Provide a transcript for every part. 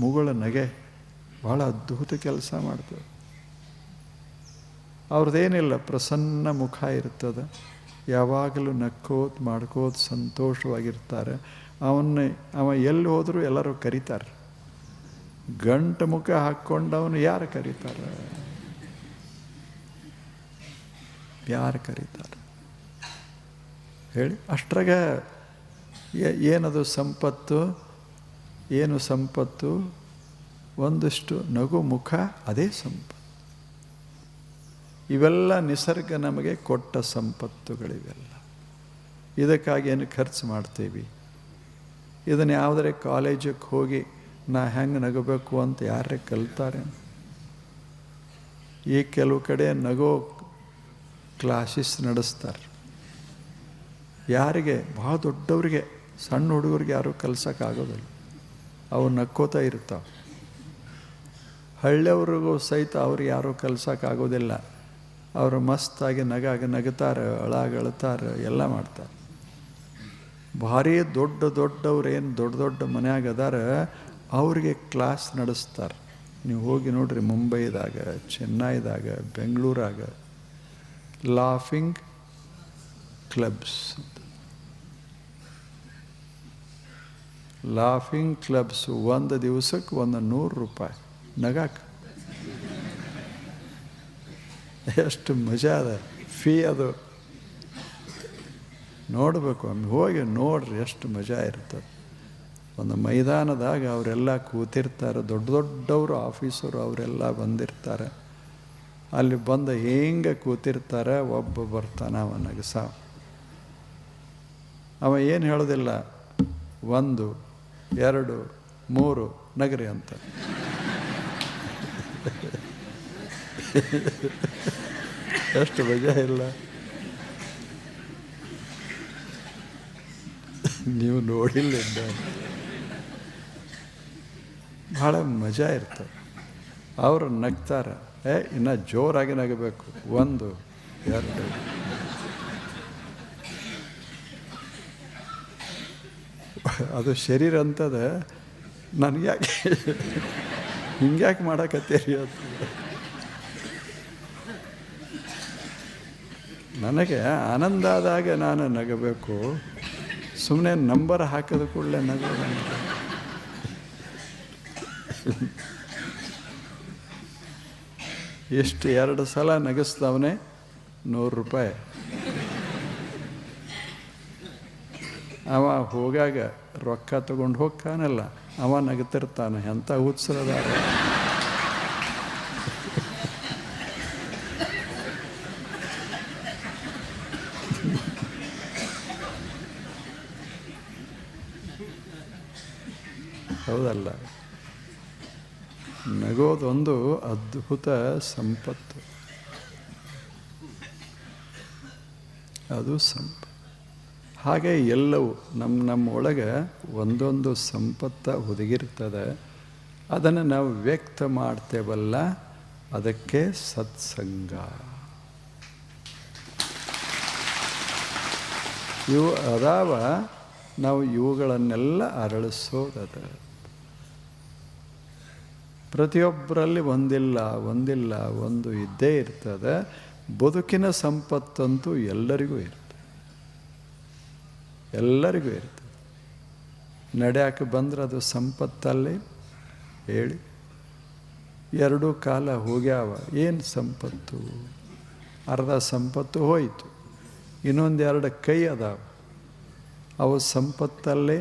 ಮುಗುಳ ನಗೆ ಭಾಳ ಅದ್ಭುತ ಕೆಲಸ ಮಾಡ್ತದೆ. ಅವ್ರದ್ದೇನಿಲ್ಲ, ಪ್ರಸನ್ನ ಮುಖ ಇರ್ತದೆ, ಯಾವಾಗಲೂ ನಕ್ಕೋತ್ ಮಾಡ್ಕೋತ ಸಂತೋಷವಾಗಿರ್ತಾರೆ. ಅವ ಎಲ್ಲಿ ಹೋದರೂ ಎಲ್ಲರೂ ಕರೀತಾರೆ. ಗಂಟು ಮುಖ ಹಾಕ್ಕೊಂಡವನು ಯಾರು ಕರೀತಾರೆ? ಯಾರು ಕರೀತಾರೆ ಹೇಳಿ? ಅಷ್ಟ್ರಾಗ ಏನದು ಸಂಪತ್ತು? ಏನು ಸಂಪತ್ತು? ಒಂದಿಷ್ಟು ನಗು ಮುಖ, ಅದೇ ಸಂಪತ್ತು. ಇವೆಲ್ಲ ನಿಸರ್ಗ ನಮಗೆ ಕೊಟ್ಟ ಸಂಪತ್ತುಗಳಿವೆಲ್ಲ. ಇದಕ್ಕಾಗಿ ಏನು ಖರ್ಚು ಮಾಡ್ತೀವಿ? ಇದನ್ನು ಯಾವುದೇ ಕಾಲೇಜಿಗೆ ಹೋಗಿ ನಾ ಹೆಂಗೆ ನಗಬೇಕು ಅಂತ ಯಾರೇ ಕಲ್ತಾರೆ? ಈ ಕೆಲವು ಕಡೆ ನಗೋ ಕ್ಲಾಸಸ್ ನಡೆಸ್ತಾರೆ. ಯಾರಿಗೆ? ಭಾಳ ದೊಡ್ಡವ್ರಿಗೆ. ಸಣ್ಣ ಹುಡುಗರಿಗೆ ಯಾರೂ ಕಲ್ಸೋಕ್ಕಾಗೋದಿಲ್ಲ, ಅವು ನಕ್ಕೋತಾ ಇರ್ತಾವೆ. ಹಳ್ಳಿಯವ್ರಿಗೂ ಸಹಿತ ಅವ್ರಿಗೆ ಯಾರೂ ಕಲ್ಸೋಕ್ಕಾಗೋದಿಲ್ಲ. ಅವರು ಮಸ್ತಾಗಿ ನಗುತ್ತಾರೆ, ಅಳತಾರೆ, ಎಲ್ಲ ಮಾಡ್ತಾರೆ. ಭಾರಿ ದೊಡ್ಡವ್ರು ಏನು ದೊಡ್ಡ ಮನ್ಯಾಗ ಅದಾರ, ಅವ್ರಿಗೆ ಕ್ಲಾಸ್ ನಡೆಸ್ತಾರೆ. ನೀವು ಹೋಗಿ ನೋಡ್ರಿ, ಮುಂಬೈದಾಗ, ಚೆನ್ನೈದಾಗ, ಬೆಂಗಳೂರಾಗ ಲಾಫಿಂಗ್ ಕ್ಲಬ್ಸ್. ಲಾಫಿಂಗ್ ಕ್ಲಬ್ಸ್ ಒಂದು ದಿವಸಕ್ಕೆ $100 ನಗಾಕ. ಎಷ್ಟು ಮಜಾ ಅದ. ಫೀ ಅದು ನೋಡಬೇಕು. ಒಮ್ಮೆ ಹೋಗಿ ನೋಡ್ರಿ, ಎಷ್ಟು ಮಜಾ ಇರ್ತದೆ. ಒಂದು ಮೈದಾನದಾಗ ಅವರೆಲ್ಲ ಕೂತಿರ್ತಾರೆ, ದೊಡ್ಡವರು ಆಫೀಸರು ಅವರೆಲ್ಲ ಬಂದಿರ್ತಾರೆ. ಅಲ್ಲಿ ಬಂದು ಹೆಂಗೆ ಕೂತಿರ್ತಾರೆ, ಒಬ್ಬ ಬರ್ತಾನೆ, ಅವ ನಗಸ. ಅವ ಏನು ಹೇಳೋದಿಲ್ಲ, 1 2 3 ನಗರಿ ಅಂತ. ಎಷ್ಟು ಮಜಾ ಇಲ್ಲ? ನೀವು ನೋಡಿಲ್ಲ, ಭಾಳ ಮಜಾ ಇರ್ತದೆ. ಅವರು ನಗ್ತಾರೆ. ಇನ್ನು ಜೋರಾಗಿ ನಗಬೇಕು. 1 2 ಅದು ಶರೀರ ಅಂತದ. ನನಗ್ಯಾಕೆ ಹಿಂಗ್ಯಾಕೆ ಮಾಡಕತ್ತೀರಿ ಅಂತ. ನನಗೆ ಆನಂದ ಆದಾಗ ನಾನು ನಗಬೇಕು. ಸುಮ್ಮನೆ ನಂಬರ್ ಹಾಕಿದ ಕೂಡಲೇ ನಗೋದು. ಎಷ್ಟು 2 ಸಲ ನಗಿಸ್ದವನೇ $100. ಅವ ಹೋಗಾಗ ರೊಕ್ಕ ತಗೊಂಡು ಹೋಗ್ತಾನಲ್ಲ, ಅವ ನಗ್ತಿರ್ತಾನೆ. ಎಂಥ ಉತ್ಸರದಾರ. ಹೌದಲ್ಲ? ನಗೋದೊಂದು ಅದ್ಭುತ ಸಂಪತ್ತು. ಅದು ಸಂಪತ್ತು. ಹಾಗೆ ಎಲ್ಲವೂ ನಮ್ಮ ಒಳಗೆ ಒಂದೊಂದು ಸಂಪತ್ತ ಹುದುಗಿರ್ತದೆ. ಅದನ್ನು ನಾವು ವ್ಯಕ್ತ ಮಾಡ್ತೇವಲ್ಲ, ಅದಕ್ಕೆ ಸತ್ಸಂಗ. ಇವು ಅದಾವ, ನಾವು ಇವುಗಳನ್ನೆಲ್ಲ ಅರಳಿಸೋದದ. ಪ್ರತಿಯೊಬ್ಬರಲ್ಲಿ ಒಂದು ಇದ್ದೇ ಇರ್ತದೆ. ಬದುಕಿನ ಸಂಪತ್ತಂತೂ ಎಲ್ಲರಿಗೂ ಇರ್ತದೆ. ನಡೆಯಕ್ಕೆ ಬಂದ್ರೆ ಅದು ಸಂಪತ್ತಲ್ಲೇ ಹೇಳಿ. 2 ಕಾಲ ಹೋಗ್ಯಾವ, ಏನು ಸಂಪತ್ತು? ಅರ್ಧ ಸಂಪತ್ತು ಹೋಯಿತು. ಇನ್ನೊಂದು 2 ಕೈ ಅದಾವ, ಅವು ಸಂಪತ್ತಲ್ಲೇ.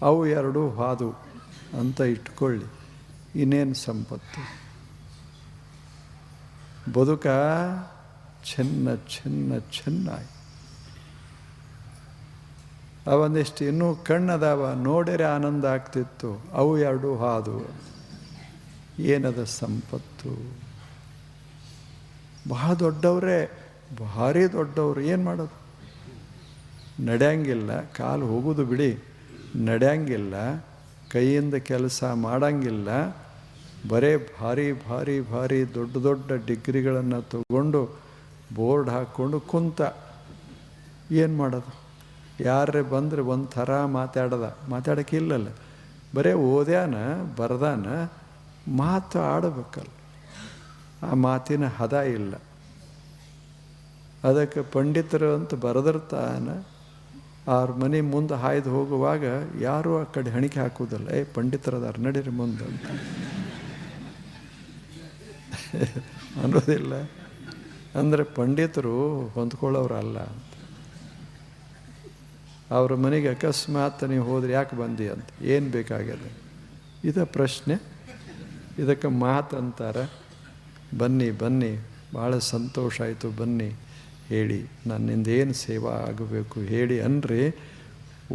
ಅವು 2 ಹಾದು ಅಂತ ಇಟ್ಕೊಳ್ಳಿ. ಇನ್ನೇನು ಸಂಪತ್ತು? ಬದುಕ ಚೆನ್ನಾಗಿ. ಅವೊಂದಿಷ್ಟು ಇನ್ನೂ ಕಣ್ಣದಾವ, ನೋಡಿರೆ ಆನಂದ ಆಗ್ತಿತ್ತು. ಅವು 2 ಹಾದು. ಏನದ ಸಂಪತ್ತು? ಬಹಳ ದೊಡ್ಡವರೇ, ಭಾರಿ ದೊಡ್ಡವರು. ಏನು ಮಾಡೋದು? ನಡೆಯಂಗಿಲ್ಲ, ಕಾಲು ಹೋಗೋದು ಬಿಡಿ, ನಡೆಯಂಗಿಲ್ಲ, ಕೈಯಿಂದ ಕೆಲಸ ಮಾಡಂಗಿಲ್ಲ. ಬರೇ ಭಾರಿ ದೊಡ್ಡ ಡಿಗ್ರಿಗಳನ್ನು ತಗೊಂಡು ಬೋರ್ಡ್ ಹಾಕ್ಕೊಂಡು ಕುಂತ. ಏನು ಮಾಡೋದು? ಯಾರೇ ಬಂದರೆ ಒಂಥರ ಮಾತಾಡೋಕ್ಕಿಲ್ಲಲ್ಲ. ಬರೀ ಓದ್ಯಾನ ಬರ್ದಾನ, ಮಾತು ಆಡಬೇಕಲ್ಲ, ಆ ಮಾತಿನ ಹದ ಇಲ್ಲ. ಅದಕ್ಕೆ ಪಂಡಿತರು ಅಂತ ಬರೆದಿರ್ತಾನ, ಅವ್ರ ಮನೆ ಮುಂದೆ ಹಾಯ್ದು ಹೋಗುವಾಗ ಯಾರೂ ಆ ಕಡೆ ಹಣಿಕೆ ಹಾಕೋದಿಲ್ಲ, ಪಂಡಿತರದಾರ ನಡೀರಿ ಮುಂದೆ ಅಂತ ಅನ್ನೋದಿಲ್ಲ. ಅಂದರೆ ಪಂಡಿತರು ಹೊಂದ್ಕೊಳ್ಳೋರಲ್ಲ ಅಂತ. ಅವ್ರ ಮನೆಗೆ ಅಕಸ್ಮಾತ್ ನೀವು ಹೋದ್ರೆ ಯಾಕೆ ಬಂದಿ ಅಂತ, ಏನು ಬೇಕಾಗ್ಯದ, ಇದ ಪ್ರಶ್ನೆ. ಇದಕ್ಕೆ ಮಾತು ಅಂತಾರೆ. ಬನ್ನಿ ಬನ್ನಿ, ಭಾಳ ಸಂತೋಷ ಆಯಿತು, ಬನ್ನಿ ಹೇಳಿ, ನನ್ನಿಂದ ಏನು ಸೇವಾ ಆಗಬೇಕು ಹೇಳಿ ಅನ್ರಿ.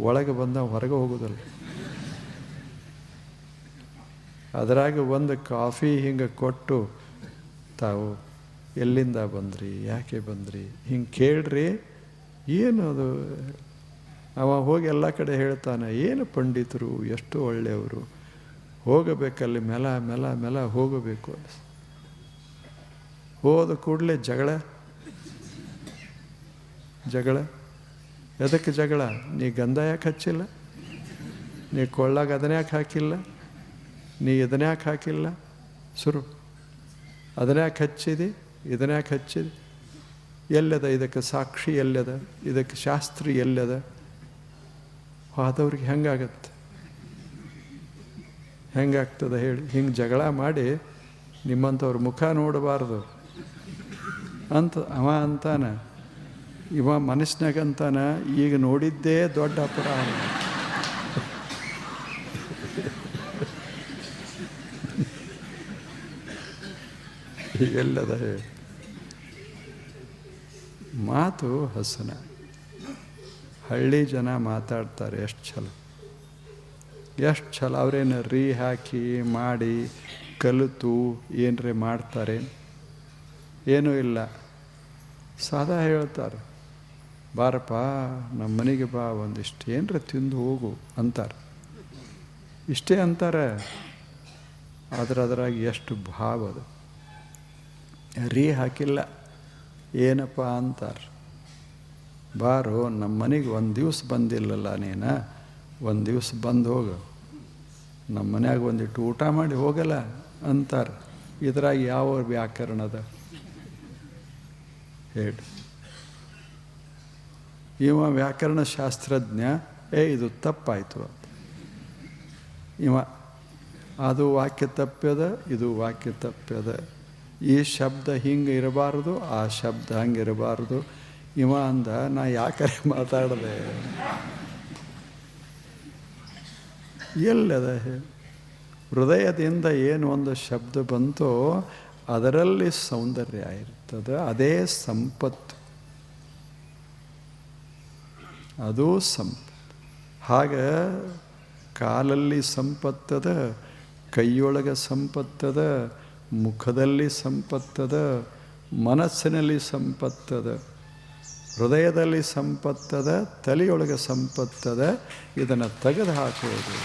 ಒಳಗೆ ಬಂದ ಹೊರಗೆ ಹೋಗೋದಲ್ಲ. ಅದರಾಗ ಒಂದು ಕಾಫಿ ಹಿಂಗೆ ಕೊಟ್ಟು, ತಾವು ಎಲ್ಲಿಂದ ಬಂದ್ರಿ, ಯಾಕೆ ಬಂದ್ರಿ ಹಿಂಗೆ ಕೇಳ್ರಿ. ಏನು ಅದು, ಅವ ಹೋಗಿ ಎಲ್ಲ ಕಡೆ ಹೇಳ್ತಾನೆ, ಏನು ಪಂಡಿತರು ಎಷ್ಟು ಒಳ್ಳೆಯವರು, ಹೋಗಬೇಕಲ್ಲಿ ಮೆಲ ಮೆಲ ಮೆಲ ಹೋಗಬೇಕು. ಹೋದ ಕೂಡಲೇ ಜಗಳ. ಎದಕ್ಕೆ ಜಗಳ? ನೀ ಗಂಧ ಯಾಕೆ ಹಚ್ಚಿಲ್ಲ, ನೀ ಕೊಳ್ಳಾಗ ಅದನ್ನ ಯಾಕೆ ಹಾಕಿಲ್ಲ, ನೀ ಇದನ್ನ ಯಾಕೆ ಹಾಕಿಲ್ಲ, ಸುರು ಅದನ್ನ ಯಾಕೆ ಹಚ್ಚಿದಿ, ಇದನ್ನ ಯಾಕೆ ಹಚ್ಚಿದಿ, ಎಲ್ಲದ ಇದಕ್ಕೆ ಸಾಕ್ಷಿ, ಎಲ್ಲದ ಇದಕ್ಕೆ ಶಾಸ್ತ್ರಿ, ಎಲ್ಲದ. ಆದವ್ರಿಗೆ ಹೆಂಗಾಗತ್ತೆ, ಹೆಂಗಾಗ್ತದೆ ಹೇಳಿ? ಹಿಂಗೆ ಜಗಳ ಮಾಡಿ ನಿಮ್ಮಂಥವ್ರ ಮುಖ ನೋಡಬಾರ್ದು ಅಂತ ಅವ ಅಂತಾನ. ಇವ ಮನಸ್ಸಿನಾಗಂತಾನ, ಈಗ ನೋಡಿದ್ದೇ ದೊಡ್ಡ ಅಪರಾಧ. ಎಲ್ಲದ ಹೇಳಿ? ಮಾತು ಹಸನ. ಹಳ್ಳಿ ಜನ ಮಾತಾಡ್ತಾರೆ ಎಷ್ಟು ಛಲ, ಎಷ್ಟು ಛಲ. ಅವರೇನು ರೀ ಹಾಕಿ ಮಾಡಿ ಕಲಿತು ಏನರೇ ಮಾಡ್ತಾರೆ? ಏನೂ ಇಲ್ಲ. ಸಾದಾ ಹೇಳ್ತಾರೆ, ಬಾರಪ್ಪ ನಮ್ಮ ಮನೆಗೆ ಬಾ, ಒಂದಿಷ್ಟು ಏನರ ತಿಂದು ಹೋಗು ಅಂತಾರೆ. ಇಷ್ಟೇ ಅಂತಾರೆ. ಅದ್ರಾಗ ಎಷ್ಟು ಭಾವ ಅದು. ರೀ ಹಾಕಿಲ್ಲ. ಏನಪ್ಪ ಅಂತಾರೆ, ಬಾರೋ ನಮ್ಮ ಮನೆಗೆ ಒಂದು ದಿವಸ ಬಂದಿಲ್ಲಲ್ಲ ನೀನು, ಒಂದು ದಿವಸ ಬಂದು ಹೋಗು, ನಮ್ಮ ಮನ್ಯಾಗ ಒಂದಿಟ್ಟು ಊಟ ಮಾಡಿ ಹೋಗಲ್ಲ ಅಂತಾರೆ. ಇದ್ರಾಗ ಯಾವ ವ್ಯಾಕರಣದ ಹೇಳಿ? ಇವ ವ್ಯಾಕರಣ ಶಾಸ್ತ್ರಜ್ಞ, ಇದು ತಪ್ಪಾಯಿತು ಅಂತ. ಇವ ಅದು ವಾಕ್ಯ ತಪ್ಪ್ಯದ, ಇದು ವಾಕ್ಯ ತಪ್ಪ್ಯದ, ಈ ಶಬ್ದ ಹಿಂಗೆ ಇರಬಾರ್ದು, ಆ ಶಬ್ದ ಹಂಗೆ ಇರಬಾರ್ದು. ಇವ ಅಂದ, ನಾ ಯಾಕರೆ ಮಾತಾಡದೆ, ಎಲ್ಲದ ಹೃದಯದಿಂದ ಏನು ಒಂದು ಶಬ್ದ ಬಂತೋ ಅದರಲ್ಲಿ ಸೌಂದರ್ಯ ಇರ್ತದೆ. ಅದೇ ಸಂಪತ್ತು, ಅದು ಸಂಪತ್ತು. ಹಾಗೆ ಕಾಲಲ್ಲಿ ಸಂಪತ್ತದ, ಕೈಯೊಳಗೆ ಸಂಪತ್ತದ, ಮುಖದಲ್ಲಿ ಸಂಪತ್ತದ, ಮನಸ್ಸಿನಲ್ಲಿ ಸಂಪತ್ತದ, ಹೃದಯದಲ್ಲಿ ಸಂಪತ್ತದ, ತಲೆಯೊಳಗೆ ಸಂಪತ್ತದ. ಇದನ್ನು ತೆಗೆದು ಹಾಕೋದು,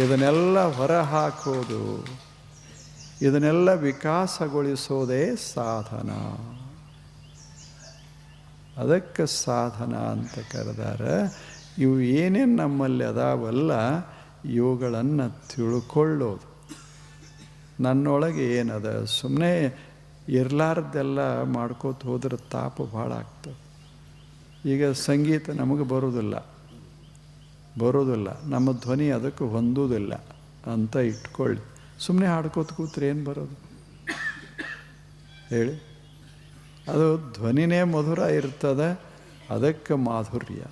ಇದನ್ನೆಲ್ಲ ಹೊರ ಹಾಕೋದು, ಇದನ್ನೆಲ್ಲ ವಿಕಾಸಗೊಳಿಸೋದೇ ಸಾಧನ. ಅದಕ್ಕೆ ಸಾಧನ ಅಂತ ಕರೆದಾರೆ. ಇವು ಏನೇನು ನಮ್ಮಲ್ಲಿ ಅದಾವಲ್ಲ, ಇವುಗಳನ್ನು ತಿಳ್ಕೊಳ್ಳೋದು. ನನ್ನೊಳಗೆ ಏನದ, ಸುಮ್ಮನೆ ಇರಲಾರ್ದೆಲ್ಲ ಮಾಡ್ಕೋತ ಹೋದ್ರೆ ತಾಪ ಭಾಳ ಆಗ್ತದೆ. ಈಗ ಸಂಗೀತ ನಮಗೆ ಬರೋದಿಲ್ಲ, ನಮ್ಮ ಧ್ವನಿ ಅದಕ್ಕೆ ಹೊಂದೋದಿಲ್ಲ ಅಂತ ಇಟ್ಕೊಳ್ಳಿ. ಸುಮ್ಮನೆ ಹಾಡ್ಕೋತ ಕೂತ್ರೆ ಏನು ಬರೋದು ಹೇಳಿ? ಅದು ಧ್ವನಿನೇ ಮಧುರ ಇರ್ತದೆ, ಅದಕ್ಕೆ ಮಾಧುರ್ಯ.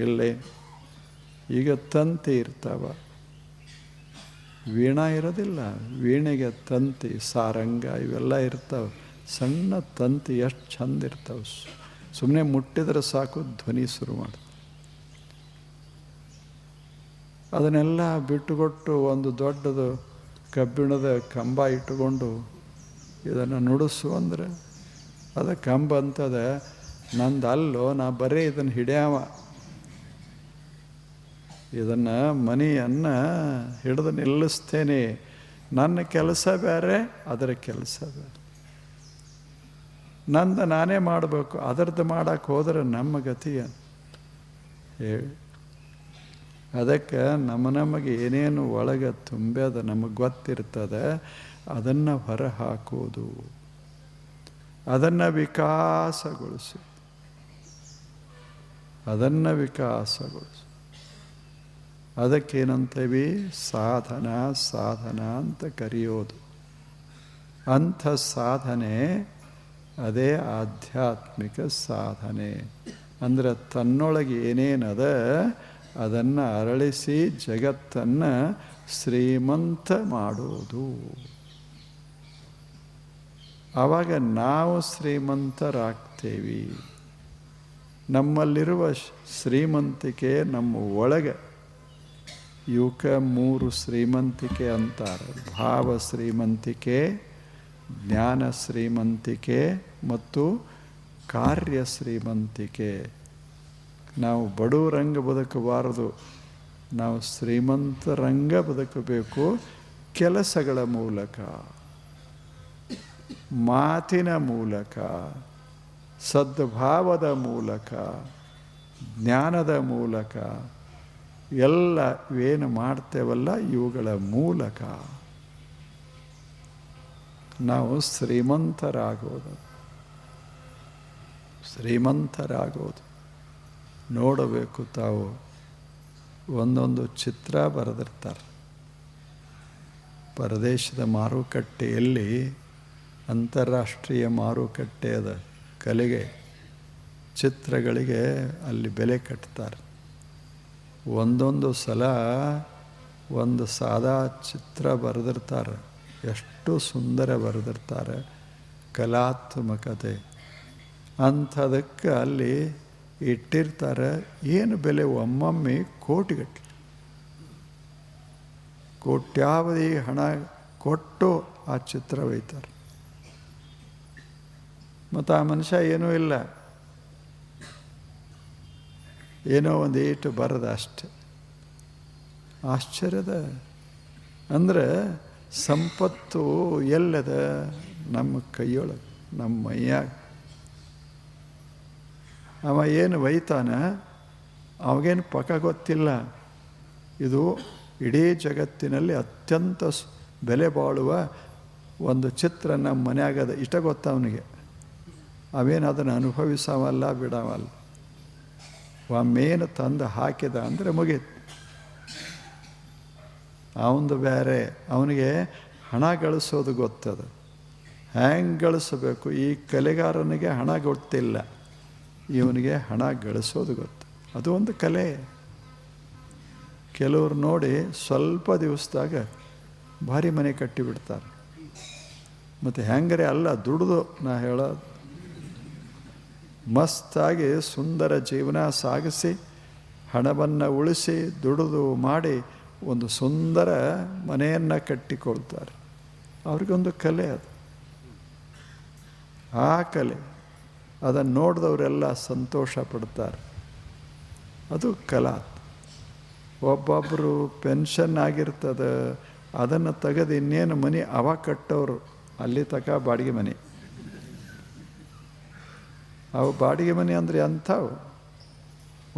ಇಲ್ಲೇ ಈಗ ತಂತಿ ಇರ್ತಾವ, ವೀಣಾ ಇರೋದಿಲ್ಲ. ವೀಣೆಗೆ ತಂತಿ, ಸಾರಂಗ ಇವೆಲ್ಲ ಇರ್ತಾವೆ. ಸಣ್ಣ ತಂತಿ ಎಷ್ಟು ಚಂದ ಇರ್ತಾವೆ. ಸುಮ್ಮನೆ ಮುಟ್ಟಿದ್ರೆ ಸಾಕು ಧ್ವನಿ ಶುರು ಮಾಡ್ತಾರೆ. ಅದನ್ನೆಲ್ಲ ಬಿಟ್ಟುಕೊಟ್ಟು ಒಂದು ದೊಡ್ಡದು ಕಬ್ಬಿಣದ ಕಂಬ ಇಟ್ಟುಕೊಂಡು ಇದನ್ನು ನುಡಿಸು ಅಂದರೆ ಅದು ಕಂಬ ಅಂತದ. ನಂದು ಅಲ್ಲೋ, ನಾ ಬರೀ ಇದನ್ನು ಹಿಡಿಯವ, ಇದನ್ನು ಮನೆಯನ್ನು ಹಿಡಿದು ನಿಲ್ಲಿಸ್ತೇನೆ. ನನ್ನ ಕೆಲಸ ಬೇರೆ, ಅದರ ಕೆಲಸ ಬೇರೆ. ನಂದು ನಾನೇ ಮಾಡಬೇಕು, ಅದರದ್ದು ಮಾಡೋಕ್ಕೆ ಹೋದರೆ ನಮ್ಮ ಗತಿ ಹೇಳಿ. ಅದಕ್ಕೆ ನಮಗೆ ಏನೇನು ಒಳಗೆ ತುಂಬ್ಯದ ನಮಗೆ ಗೊತ್ತಿರ್ತದೆ ಅದನ್ನು ಹೊರ ಹಾಕೋದು, ಅದನ್ನು ವಿಕಾಸಗೊಳಿಸು, ಅದನ್ನು ವಿಕಾಸಗೊಳಿಸು. ಅದಕ್ಕೇನಂತೀವಿ? ಸಾಧನ, ಸಾಧನ ಅಂತ ಕರೆಯೋದು. ಅಂಥ ಸಾಧನೆ ಅದೇ ಆಧ್ಯಾತ್ಮಿಕ ಸಾಧನೆ. ಅಂದರೆ ತನ್ನೊಳಗೆ ಏನೇನದ ಅದನ್ನು ಅರಳಿಸಿ ಜಗತ್ತನ್ನು ಶ್ರೀಮಂತ ಮಾಡೋದು. ಆವಾಗ ನಾವು ಶ್ರೀಮಂತರಾಗ್ತೇವೆ. ನಮ್ಮಲ್ಲಿರುವ ಶ್ರೀಮಂತಿಕೆ ನಮ್ಮ ಒಳಗೆ, ಇವಕ್ಕೆ 3 ಶ್ರೀಮಂತಿಕೆ ಅಂತಾರೆ: ಭಾವ ಶ್ರೀಮಂತಿಕೆ, ಜ್ಞಾನ ಶ್ರೀಮಂತಿಕೆ ಮತ್ತು ಕಾರ್ಯ ಶ್ರೀಮಂತಿಕೆ. ನಾವು ಬಡವರಂಗ ಬದುಕಬಾರದು, ನಾವು ಶ್ರೀಮಂತರಂಗ ಬದುಕಬೇಕು. ಕೆಲಸಗಳ ಮೂಲಕ, ಮಾತಿನ ಮೂಲಕ, ಸದ್ಭಾವದ ಮೂಲಕ, ಜ್ಞಾನದ ಮೂಲಕ, ಎಲ್ಲ ಏನು ಮಾಡ್ತೇವಲ್ಲ ಇವುಗಳ ಮೂಲಕ ನಾವು ಶ್ರೀಮಂತರಾಗೋದು. ಶ್ರೀಮಂತರಾಗೋದು ನೋಡಬೇಕು. ತಾವು ಒಂದೊಂದು ಚಿತ್ರ ಬರೆದಿರ್ತಾರೆ. ಪರದೇಶದ ಮಾರುಕಟ್ಟೆಯಲ್ಲಿ, ಅಂತಾರಾಷ್ಟ್ರೀಯ ಮಾರುಕಟ್ಟೆ ಅದ ಕಲೆಗೆ, ಚಿತ್ರಗಳಿಗೆ ಅಲ್ಲಿ ಬೆಲೆ ಕಟ್ತಾರೆ. ಒಂದೊಂದು ಸಲ ಒಂದು ಸಾದಾ ಚಿತ್ರ ಬರೆದಿರ್ತಾರೆ, ಎಷ್ಟು ಸುಂದರ ಬರೆದಿರ್ತಾರೆ, ಕಲಾತ್ಮಕತೆ. ಅಂಥದಕ್ಕೆ ಅಲ್ಲಿ ಇಟ್ಟಿರ್ತಾರೆ. ಏನು ಬೆಲೆ? ಒಮ್ಮೊಮ್ಮೆ ಕೋಟಿಗಟ್ಟಲೆ, ಕೋಟ್ಯಾವಧಿ ಹಣ ಕೊಟ್ಟು ಆ ಚಿತ್ರ ಒಯ್ತಾರೆ. ಮತ್ತು ಆ ಮನುಷ್ಯ ಏನೂ ಇಲ್ಲ, ಏನೋ ಒಂದು ಏಟು ಬರದ ಅಷ್ಟೆ. ಆಶ್ಚರ್ಯದ. ಅಂದರೆ ಸಂಪತ್ತು ಎಲ್ಲದ? ನಮ್ಮ ಕೈಯೊಳಗೆ, ನಮ್ಮ ಮೈಯಾಗ. ಅವ ಏನು ಒಯ್ತಾನ ಅವಾಗೇನು ಪಕ್ಕ ಗೊತ್ತಿಲ್ಲ. ಇದು ಇಡೀ ಜಗತ್ತಿನಲ್ಲಿ ಅತ್ಯಂತ ಬೆಲೆ ಬಾಳುವ ಒಂದು ಚಿತ್ರ ನಮ್ಮ ಮನೆಯಾಗದ, ಇಷ್ಟ ಗೊತ್ತ ಅವನಿಗೆ. ಅವೇನು ಅದನ್ನು ಅನುಭವಿಸವಲ್ಲ, ಬಿಡವಲ್ಲ. ಒಮ್ಮೇನು ತಂದು ಹಾಕಿದ ಅಂದರೆ ಮುಗೀತು. ಅವನದು ಬೇರೆ. ಅವನಿಗೆ ಹಣ ಗಳಿಸೋದು ಗೊತ್ತದ, ಹ್ಯಾಂಗೆ ಗಳಿಸಬೇಕು. ಈ ಕಲೆಗಾರನಿಗೆ ಹಣ ಗೊತ್ತಿಲ್ಲ, ಇವನಿಗೆ ಹಣ ಗಳಿಸೋದು ಗೊತ್ತು. ಅದು ಒಂದು ಕಲೆ. ಕೆಲವರು ನೋಡಿ ಸ್ವಲ್ಪ ದಿವಸದಾಗ ಭಾರಿ ಮನೆ ಕಟ್ಟಿಬಿಡ್ತಾರೆ. ಮತ್ತು ಹೆಂಗರೆ ಅಲ್ಲ, ದುಡ್ದು, ನಾ ಹೇಳೋದು, ಮಸ್ತಾಗಿ ಸುಂದರ ಜೀವನ ಸಾಗಿಸಿ ಹಣವನ್ನು ಉಳಿಸಿ ದುಡಿದು ಮಾಡಿ ಒಂದು ಸುಂದರ ಮನೆಯನ್ನು ಕಟ್ಟಿಕೊಳ್ತಾರೆ. ಅವ್ರಿಗೊಂದು ಕಲೆ ಅದು. ಆ ಕಲೆ ಅದನ್ನು ನೋಡಿದವರೆಲ್ಲ ಸಂತೋಷ ಪಡ್ತಾರೆ. ಅದು ಕಲಾ. ಒಬ್ಬೊಬ್ಬರು ಪೆನ್ಷನ್ ಆಗಿರ್ತದೆ, ಅದನ್ನು ತೆಗೆದು ಇನ್ನೇನು ಮನೆ ಅವ ಕಟ್ಟೋರು, ಅಲ್ಲಿ ತಕ ಬಾಡಿಗೆ ಮನೆ. ಅವು ಬಾಡಿಗೆ ಮನೆ ಅಂದರೆ ಅಂಥವು.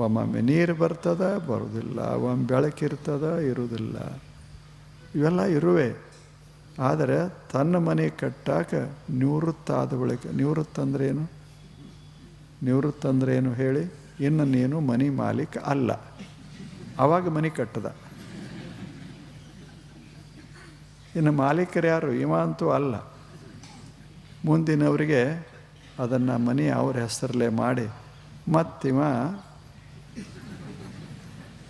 ಒಮ್ಮೊಮ್ಮೆ ನೀರು ಬರ್ತದ, ಬರೋದಿಲ್ಲ. ಒಮ್ಮೆ ಬೆಳಕಿರ್ತದ, ಇರುವುದಿಲ್ಲ. ಇವೆಲ್ಲ ಇರುವೆ. ಆದರೆ ತನ್ನ ಮನೆ ಕಟ್ಟಾಕ ನಿವೃತ್ತ ಆದ ಬಳಿಕ, ನಿವೃತ್ತ ಅಂದ್ರೇನು? ನಿವೃತ್ತ ಅಂದ್ರೇನು ಹೇಳಿ? ಇನ್ನು ನೀನು ಮನೆ ಮಾಲೀಕ ಅಲ್ಲ, ಆವಾಗ ಮನೆ ಕಟ್ಟದ. ಇನ್ನು ಮಾಲೀಕರು ಯಾರು? ಇವ ಅಂತೂ ಅಲ್ಲ. ಮುಂದಿನವರಿಗೆ ಅದನ್ನು ಮನೆ ಅವ್ರ ಹೆಸರಲ್ಲೇ ಮಾಡಿ ಮತ್ತಿವ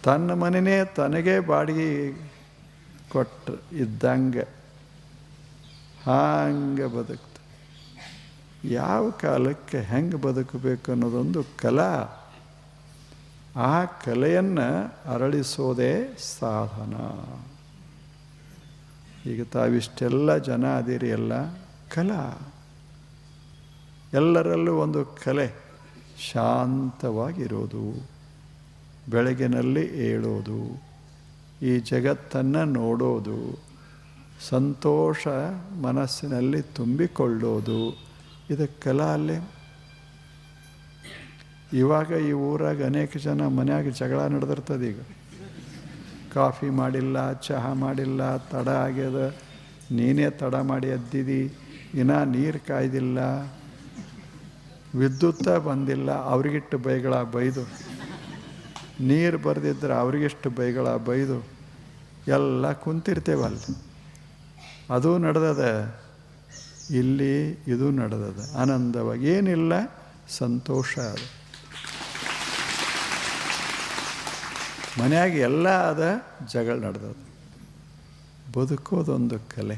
ತನ್ನ ಮನೆಯೇ ತನಗೇ ಬಾಡಿಗೆ ಕೊಟ್ಟು ಇದ್ದಂಗೆ ಹಾಂಗೆ ಬದುಕ್ತ. ಯಾವ ಕಾಲಕ್ಕೆ ಹೆಂಗೆ ಬದುಕಬೇಕು ಅನ್ನೋದೊಂದು ಕಲಾ. ಆ ಕಲೆಯನ್ನು ಅರಳಿಸೋದೇ ಸಾಧನ. ಈಗ ತಾವಿಷ್ಟೆಲ್ಲ ಜನ ಅದಿರಿ, ಎಲ್ಲ ಕಲಾ. ಎಲ್ಲರಲ್ಲೂ ಒಂದು ಕಲೆ, ಶಾಂತವಾಗಿರೋದು, ಬೆಳಗಿನಲ್ಲಿ ಏಳೋದು, ಈ ಜಗತ್ತನ್ನು ನೋಡೋದು, ಸಂತೋಷ ಮನಸ್ಸಿನಲ್ಲಿ ತುಂಬಿಕೊಳ್ಳೋದು, ಇದು ಕಲಾ ಅಲ್ಲೇ. ಇವಾಗ ಈ ಊರಾಗ ಅನೇಕ ಜನ ಮನೆಯಾಗ ಜಗಳ ನಡೆದಿರ್ತದೆ. ಈಗ ಕಾಫಿ ಮಾಡಿಲ್ಲ, ಚಹಾ ಮಾಡಿಲ್ಲ, ತಡ ಆಗ್ಯದ, ನೀನೇ ತಡ ಮಾಡಿ ಎದ್ದಿದಿ, ಇನ್ನೂ ನೀರು ಕಾಯ್ದಿಲ್ಲ, ವಿದ್ಯುತ್ತ ಬಂದಿಲ್ಲ, ಅವ್ರಿಗಿಟ್ಟು ಬೈಗಳ ಬೈದು, ನೀರು ಬರೆದಿದ್ರೆ ಅವ್ರಿಗಿಷ್ಟು ಬೈಗಳ ಬೈದು ಎಲ್ಲ ಕುಂತಿರ್ತೇವಲ್ಲ. ಅದು ನಡೆದದ, ಇಲ್ಲಿ ಇದು ನಡೆದದ. ಆನಂದವಾಗಿ ಏನಿಲ್ಲ, ಸಂತೋಷ ಅದು. ಮನೆಯಾಗ ಎಲ್ಲ ಅದ, ಜಗಳ ನಡೆದದ. ಬದುಕೋದೊಂದು ಕಲೆ.